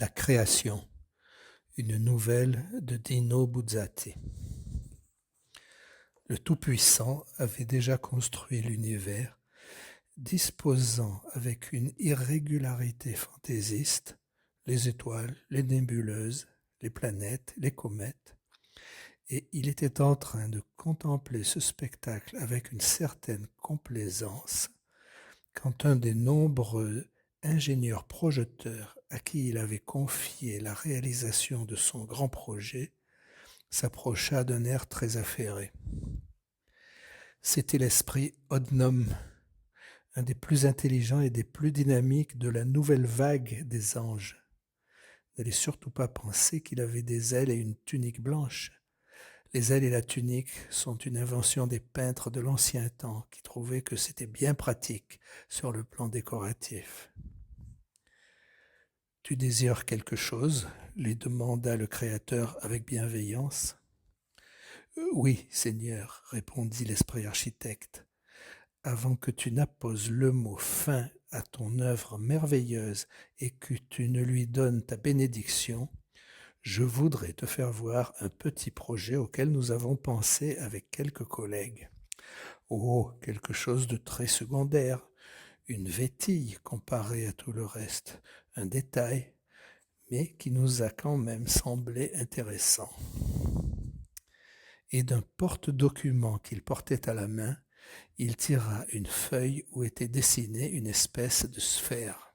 La création, une nouvelle de Dino Buzzati. Le Tout-Puissant avait déjà construit l'univers, disposant avec une irrégularité fantaisiste les étoiles, les nébuleuses, les planètes, les comètes, et il était en train de contempler ce spectacle avec une certaine complaisance quand un des nombreux ingénieurs projeteurs à qui il avait confié la réalisation de son grand projet s'approcha d'un air très affairé. C'était l'esprit Odnum, un des plus intelligents et des plus dynamiques de la nouvelle vague des anges. N'allez surtout pas penser qu'il avait des ailes et une tunique blanche. Les ailes et la tunique sont une invention des peintres de l'ancien temps qui trouvaient que c'était bien pratique sur le plan décoratif. « Tu désires quelque chose ?» lui demanda le Créateur avec bienveillance. « Oui, Seigneur, répondit l'esprit architecte. Avant que tu n'apposes le mot fin à ton œuvre merveilleuse et que tu ne lui donnes ta bénédiction, je voudrais te faire voir un petit projet auquel nous avons pensé avec quelques collègues. Oh, quelque chose de très secondaire, une vétille comparée à tout le reste, un détail, mais qui nous a quand même semblé intéressant. » Et d'un porte-document qu'il portait à la main, il tira une feuille où était dessinée une espèce de sphère.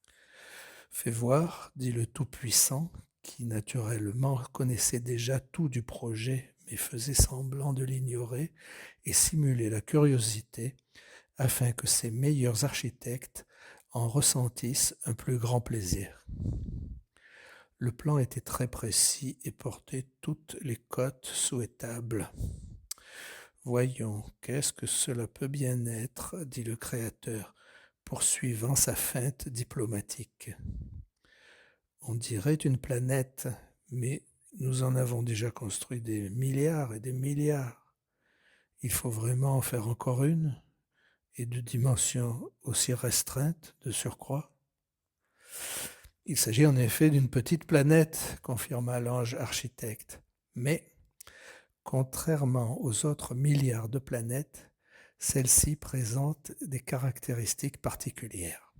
« Fais voir, dit le Tout-Puissant, qui naturellement connaissait déjà tout du projet, mais faisait semblant de l'ignorer et simulait la curiosité, afin que ses meilleurs architectes en ressentissent un plus grand plaisir. » Le plan était très précis et portait toutes les cotes souhaitables. « Voyons, qu'est-ce que cela peut bien être, dit le Créateur, poursuivant sa feinte diplomatique. On dirait une planète, mais nous en avons déjà construit des milliards et des milliards. Il faut vraiment en faire encore une, et de dimension aussi restreinte de surcroît. Il s'agit en effet d'une petite planète, confirma l'ange architecte, mais contrairement aux autres milliards de planètes, celle-ci présente des caractéristiques particulières.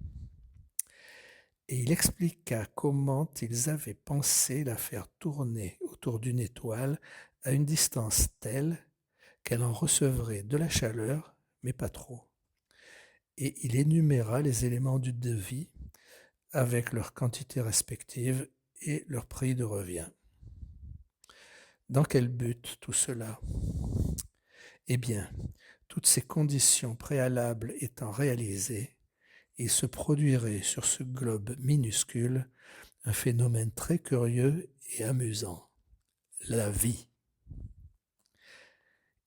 Et il expliqua comment ils avaient pensé la faire tourner autour d'une étoile à une distance telle qu'elle en recevrait de la chaleur, mais pas trop. Et il énuméra les éléments du devis avec leurs quantités respectives et leur prix de revient. Dans quel but tout cela ? Eh bien, toutes ces conditions préalables étant réalisées, il se produirait sur ce globe minuscule un phénomène très curieux et amusant, la vie.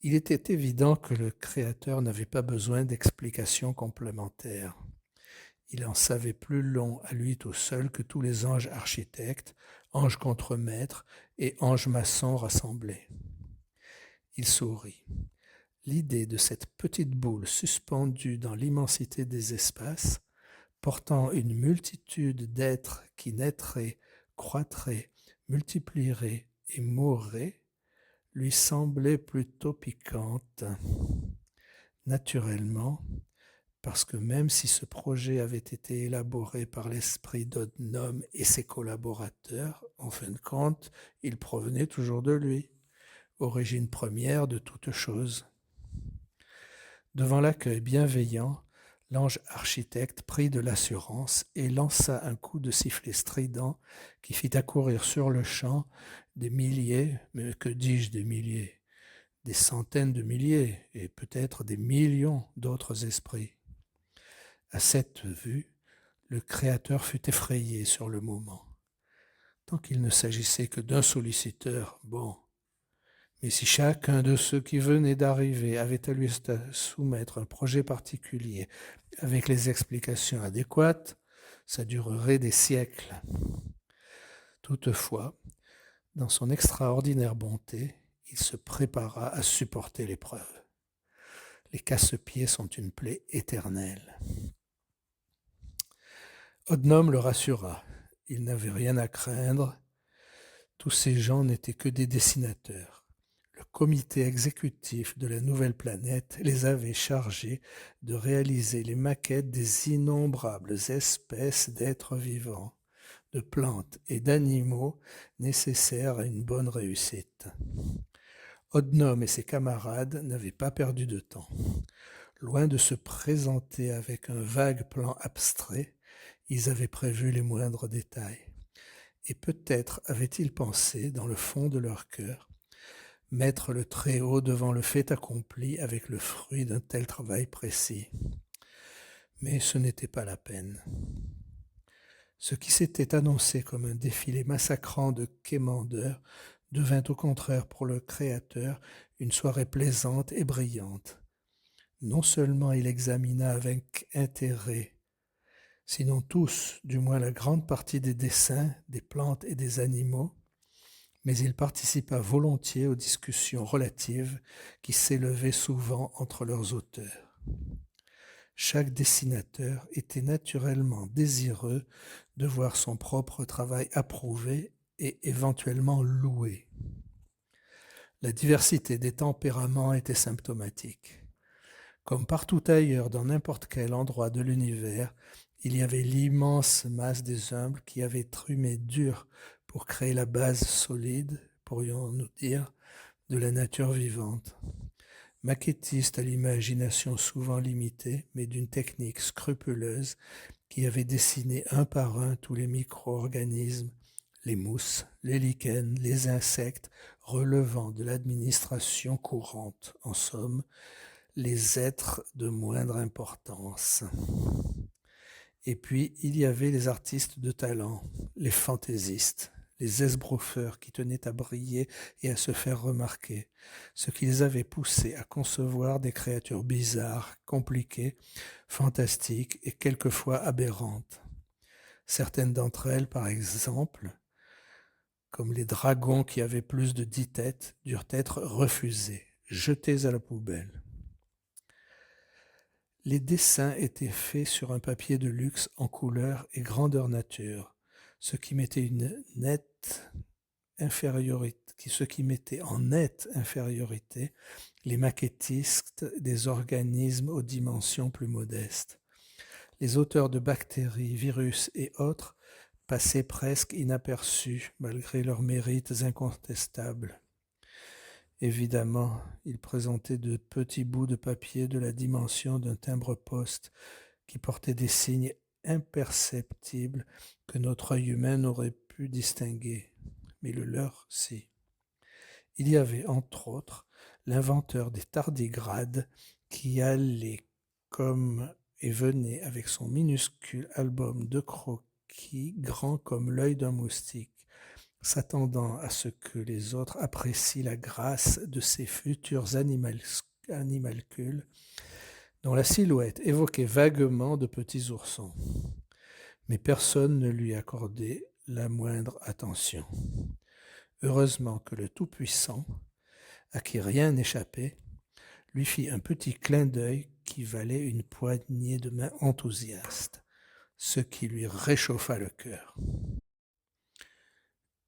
Il était évident que le Créateur n'avait pas besoin d'explications complémentaires. Il en savait plus long à lui tout seul que tous les anges architectes, anges contremaîtres et anges maçons rassemblés. Il sourit. L'idée de cette petite boule suspendue dans l'immensité des espaces, portant une multitude d'êtres qui naîtraient, croîtraient, multiplieraient et mourraient, lui semblait plutôt piquante. Naturellement, parce que même si ce projet avait été élaboré par l'esprit d'Odnum et ses collaborateurs, en fin de compte, il provenait toujours de lui, origine première de toute chose. Devant l'accueil bienveillant, l'ange architecte prit de l'assurance et lança un coup de sifflet strident qui fit accourir sur le champ des milliers, mais que dis-je des milliers, des centaines de milliers et peut-être des millions d'autres esprits. À cette vue, le Créateur fut effrayé sur le moment. Tant qu'il ne s'agissait que d'un solliciteur, bon. Mais si chacun de ceux qui venaient d'arriver avait à lui soumettre un projet particulier avec les explications adéquates, ça durerait des siècles. Toutefois, dans son extraordinaire bonté, il se prépara à supporter l'épreuve. Les casse-pieds sont une plaie éternelle. Odnum le rassura. ils n'avaient rien à craindre. Tous ces gens n'étaient que des dessinateurs. Le comité exécutif de la nouvelle planète les avait chargés de réaliser les maquettes des innombrables espèces d'êtres vivants, de plantes et d'animaux nécessaires à une bonne réussite. Odnom et ses camarades n'avaient pas perdu de temps. Loin de se présenter avec un vague plan abstrait, ils avaient prévu les moindres détails. Et peut-être avaient-ils pensé, dans le fond de leur cœur, mettre le Très-Haut devant le fait accompli avec le fruit d'un tel travail précis. Mais ce n'était pas la peine. Ce qui s'était annoncé comme un défilé massacrant de quémandeurs devint au contraire pour le Créateur une soirée plaisante et brillante. Non seulement il examina avec intérêt, sinon tous, du moins la grande partie des dessins, des plantes et des animaux, mais il participa volontiers aux discussions relatives qui s'élevaient souvent entre leurs auteurs. Chaque dessinateur était naturellement désireux de voir son propre travail approuvé et éventuellement loué. La diversité des tempéraments était symptomatique. Comme partout ailleurs dans n'importe quel endroit de l'univers, il y avait l'immense masse des humbles qui avaient trumé dur pour créer la base solide, pourrions-nous dire, de la nature vivante. Maquettistes à l'imagination souvent limitée, mais d'une technique scrupuleuse, qui avaient dessiné un par un tous les micro-organismes, les mousses, les lichens, les insectes, relevant de l'administration courante, en somme, les êtres de moindre importance. Et puis, il y avait les artistes de talent, les fantaisistes, les esbroufeurs qui tenaient à briller et à se faire remarquer, ce qui les avait poussés à concevoir des créatures bizarres, compliquées, fantastiques et quelquefois aberrantes. Certaines d'entre elles, par exemple, comme les dragons qui avaient plus de 10 têtes, durent être refusées, jetées à la poubelle. Les dessins étaient faits sur un papier de luxe en couleur et grandeur nature, ce qui mettait en nette infériorité les maquettistes des organismes aux dimensions plus modestes. Les auteurs de bactéries, virus et autres passaient presque inaperçus malgré leurs mérites incontestables. Évidemment, ils présentaient de petits bouts de papier de la dimension d'un timbre-poste qui portait des signes imperceptibles que notre œil humain n'aurait pu distinguer, mais le leur, si. Il y avait, entre autres, l'inventeur des tardigrades qui allait comme et venait avec son minuscule album de croquis grand comme l'œil d'un moustique, s'attendant à ce que les autres apprécient la grâce de ces futurs animalcules dont la silhouette évoquait vaguement de petits oursons. Mais personne ne lui accordait la moindre attention. Heureusement que le Tout-Puissant, à qui rien n'échappait, lui fit un petit clin d'œil qui valait une poignée de main enthousiaste, ce qui lui réchauffa le cœur.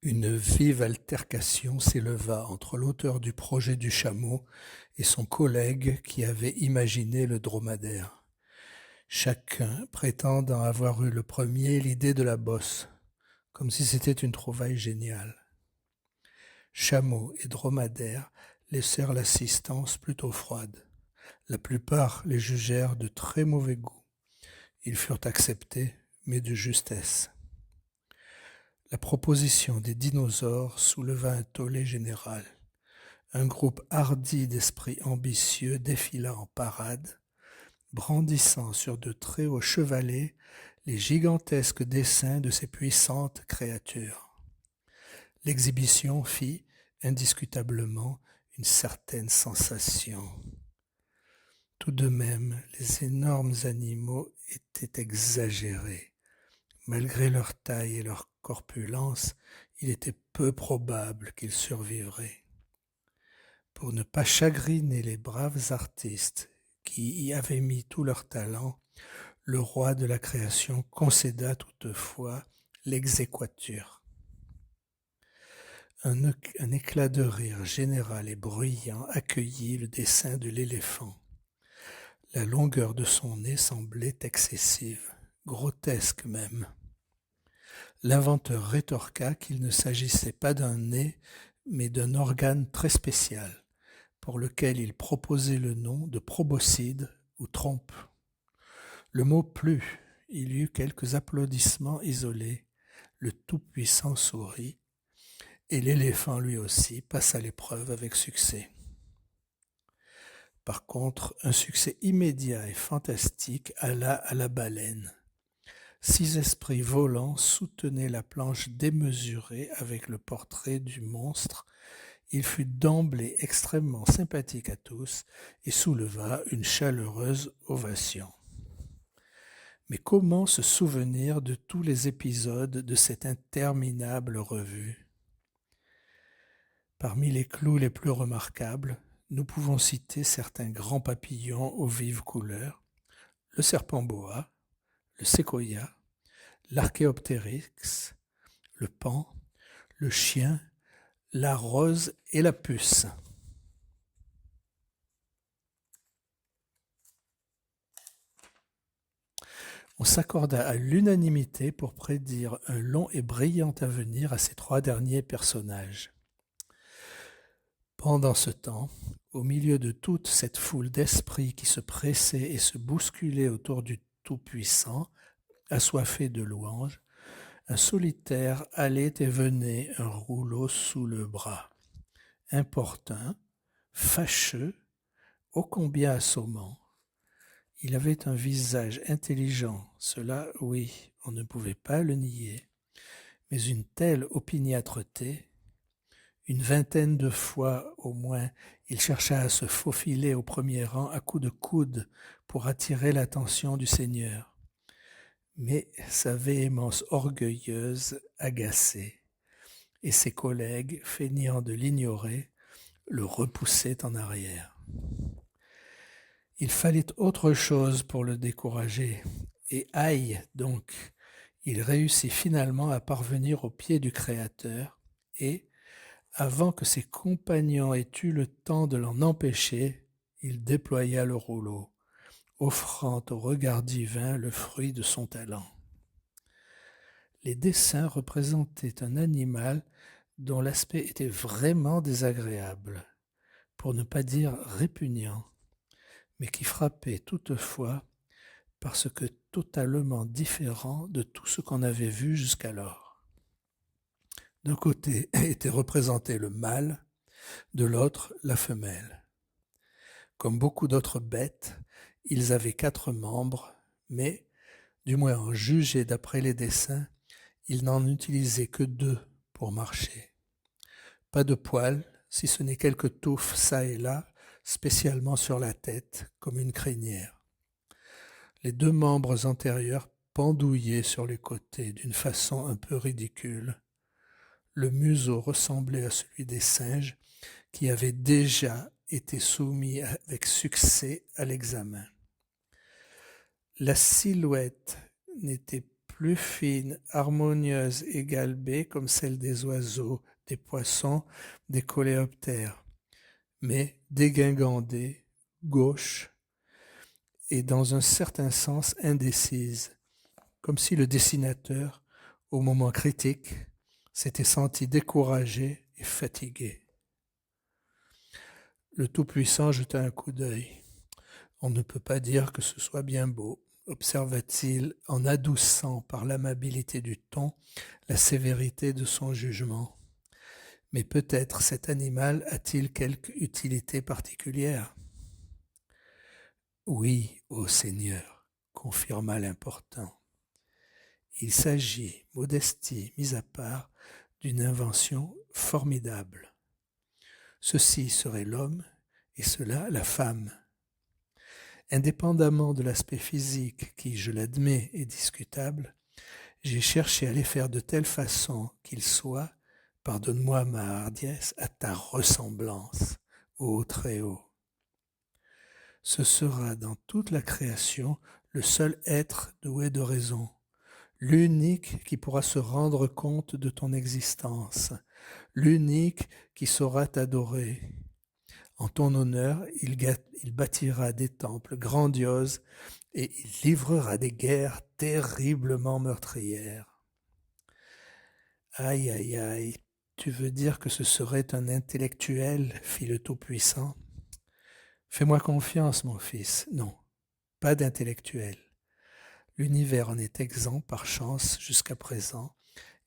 Une vive altercation s'éleva entre l'auteur du projet du chameau et son collègue qui avait imaginé le dromadaire, chacun prétendant avoir eu le premier l'idée de la bosse, comme si c'était une trouvaille géniale. Chameau et dromadaire laissèrent l'assistance plutôt froide. La plupart les jugèrent de très mauvais goût. Ils furent acceptés, mais de justesse. La proposition des dinosaures souleva un tollé général. Un groupe hardi d'esprits ambitieux défila en parade, brandissant sur de très hauts chevalets les gigantesques dessins de ces puissantes créatures. L'exhibition fit, indiscutablement, une certaine sensation. Tout de même, les énormes animaux étaient exagérés. Malgré leur taille et leur corpulence, il était peu probable qu'ils survivraient. Pour ne pas chagriner les braves artistes qui y avaient mis tout leur talent, le roi de la création concéda toutefois l'exéquatur. Un éclat de rire général et bruyant accueillit le dessin de l'éléphant. La longueur de son nez semblait excessive, grotesque même. L'inventeur rétorqua qu'il ne s'agissait pas d'un nez, mais d'un organe très spécial, pour lequel il proposait le nom de proboscide ou trompe. Le mot plut, il y eut quelques applaudissements isolés, le Tout-Puissant sourit, et l'éléphant lui aussi passa l'épreuve avec succès. Par contre, un succès immédiat et fantastique alla à la baleine. 6 esprits volants soutenaient la planche démesurée avec le portrait du monstre. Il fut d'emblée extrêmement sympathique à tous et souleva une chaleureuse ovation. Mais comment se souvenir de tous les épisodes de cette interminable revue ? Parmi les clous les plus remarquables, nous pouvons citer certains grands papillons aux vives couleurs, le serpent boa, le séquoia, l'archéoptérix, le paon, le chien, la rose et la puce. On s'accorda à l'unanimité pour prédire un long et brillant avenir à ces 3 derniers personnages. Pendant ce temps, au milieu de toute cette foule d'esprits qui se pressaient et se bousculaient autour du Tout-Puissant, assoiffé de louanges, un solitaire allait et venait, un rouleau sous le bras. Importun, fâcheux, ô combien assommant. Il avait un visage intelligent, cela, oui, on ne pouvait pas le nier, mais une telle opiniâtreté. Une vingtaine de fois au moins, il chercha à se faufiler au premier rang à coups de coude pour attirer l'attention du Seigneur. Mais sa véhémence orgueilleuse agaçait, et ses collègues, feignant de l'ignorer, le repoussaient en arrière. Il fallait autre chose pour le décourager, et aïe donc, il réussit finalement à parvenir au pied du Créateur, et, avant que ses compagnons aient eu le temps de l'en empêcher, il déploya le rouleau, offrant au regard divin le fruit de son talent. Les dessins représentaient un animal dont l'aspect était vraiment désagréable, pour ne pas dire répugnant, mais qui frappait toutefois parce que totalement différent de tout ce qu'on avait vu jusqu'alors. D'un côté était représenté le mâle, de l'autre la femelle. Comme beaucoup d'autres bêtes, ils avaient 4 membres, mais, du moins en juger d'après les dessins, ils n'en utilisaient que 2 pour marcher. Pas de poils, si ce n'est quelques touffes çà et là, spécialement sur la tête, comme une crinière. Les 2 membres antérieurs pendouillaient sur les côtés d'une façon un peu ridicule. Le museau ressemblait à celui des singes qui avaient déjà été soumis avec succès à l'examen. La silhouette n'était plus fine, harmonieuse et galbée comme celle des oiseaux, des poissons, des coléoptères, mais dégingandée, gauche et dans un certain sens indécise, comme si le dessinateur, au moment critique, s'était senti découragé et fatigué. Le Tout-Puissant jeta un coup d'œil. « On ne peut pas dire que ce soit bien beau, » observa-t-il en adoucant par l'amabilité du ton la sévérité de son jugement. « Mais peut-être cet animal a-t-il quelque utilité particulière ?»« Oui, ô Seigneur, » confirma l'important. Il s'agit, modestie mise à part, d'une invention formidable. Ceci serait l'homme et cela la femme. Indépendamment de l'aspect physique qui, je l'admets, est discutable, j'ai cherché à les faire de telle façon qu'ils soient, pardonne-moi ma hardiesse, à ta ressemblance, ô Très-Haut. Ce sera dans toute la création le seul être doué de raison, l'unique qui pourra se rendre compte de ton existence, l'unique qui saura t'adorer. En ton honneur, il bâtira des temples grandioses et il livrera des guerres terriblement meurtrières. Aïe, aïe, aïe, tu veux dire que ce serait un intellectuel, fit le Tout-Puissant. Fais-moi confiance, mon fils. Non, pas d'intellectuel. L'univers en est exempt par chance jusqu'à présent,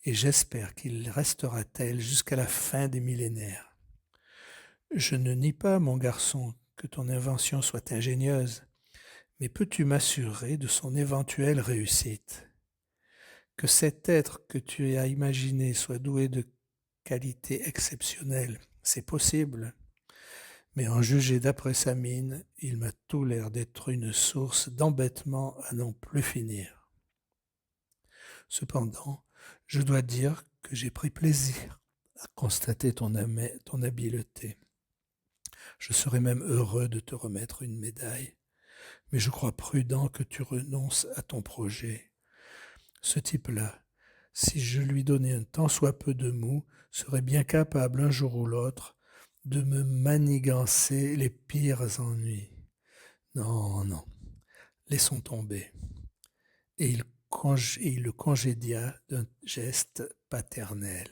et j'espère qu'il restera tel jusqu'à la fin des millénaires. Je ne nie pas, mon garçon, que ton invention soit ingénieuse, mais peux-tu m'assurer de son éventuelle réussite? Que cet être que tu as imaginé soit doué de qualités exceptionnelles, c'est possible, mais en juger d'après sa mine, il m'a tout l'air d'être une source d'embêtement à n'en plus finir. Cependant, je dois dire que j'ai pris plaisir à constater ton habileté. Je serais même heureux de te remettre une médaille, mais je crois prudent que tu renonces à ton projet. Ce type-là, si je lui donnais un tant soit peu de mou, serait bien capable un jour ou l'autre de me manigancer les pires ennuis. Non, non, laissons tomber. Et il le congédia d'un geste paternel.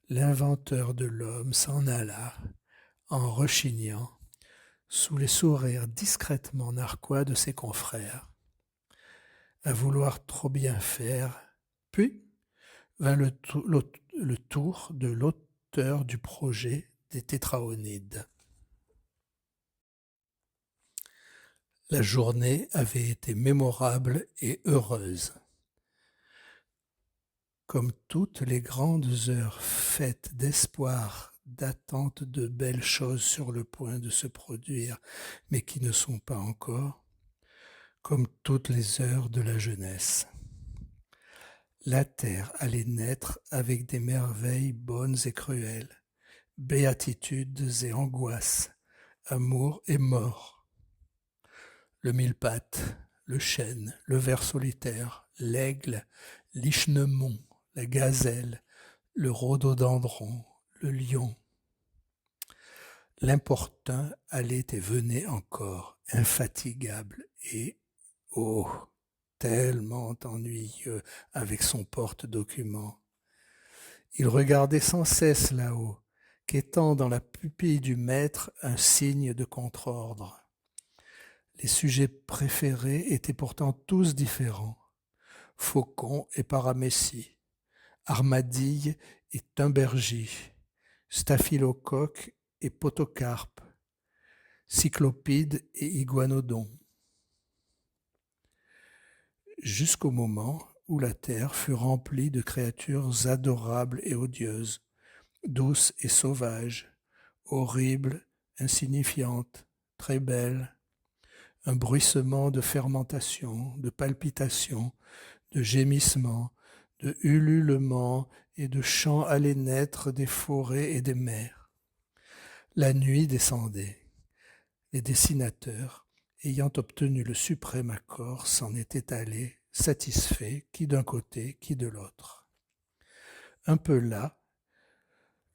L'inventeur de l'homme s'en alla, en rechignant, sous les sourires discrètement narquois de ses confrères. À vouloir trop bien faire, puis vint le tour de l'auteur du projet des tétraonides. La journée avait été mémorable et heureuse. Comme toutes les grandes heures faites d'espoir, d'attente de belles choses sur le point de se produire, mais qui ne sont pas encore, comme toutes les heures de la jeunesse. La terre allait naître avec des merveilles bonnes et cruelles, béatitudes et angoisses, amour et mort. Le mille-pattes, le chêne, le ver solitaire, l'aigle, l'ichneumon, la gazelle, le rhododendron, le lion. L'importun allait et venait encore, infatigable et, oh, tellement ennuyeux avec son porte-document. Il regardait sans cesse là-haut, quêtant dans la pupille du maître un signe de contre-ordre. Les sujets préférés étaient pourtant tous différents. Faucon et paramécie, armadille et thymbergie, staphylocoque et potocarpe, cyclopide et iguanodon. Jusqu'au moment où la terre fut remplie de créatures adorables et odieuses, douces et sauvages, horribles, insignifiantes, très belles, un bruissement de fermentation, de palpitations, de gémissements, de ululements et de chants allaient naître des forêts et des mers. La nuit descendait. Les dessinateurs, ayant obtenu le suprême accord, s'en étaient allés, satisfaits, qui d'un côté, qui de l'autre. Un peu là,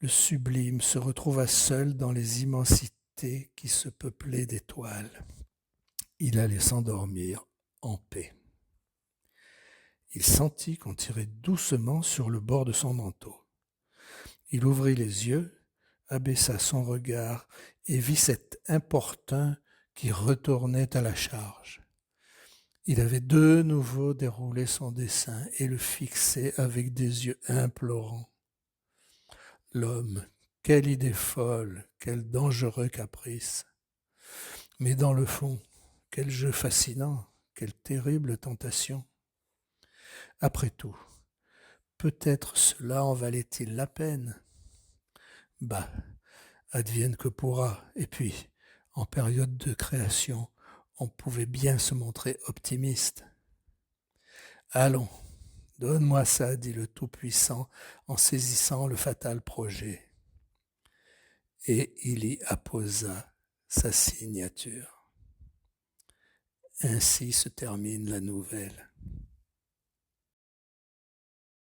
le sublime se retrouva seul dans les immensités qui se peuplaient d'étoiles. Il allait s'endormir en paix. Il sentit qu'on tirait doucement sur le bord de son manteau. Il ouvrit les yeux, abaissa son regard et vit cet importun qui retournait à la charge. Il avait de nouveau déroulé son dessin et le fixait avec des yeux implorants. L'homme, quelle idée folle, quel dangereux caprice. Mais dans le fond, quel jeu fascinant, quelle terrible tentation. Après tout, peut-être cela en valait-il la peine. Bah, advienne que pourra. Et puis, en période de création, on pouvait bien se montrer optimiste. Allons, donne-moi ça, dit le Tout-Puissant en saisissant le fatal projet. Et il y apposa sa signature. Ainsi se termine la nouvelle.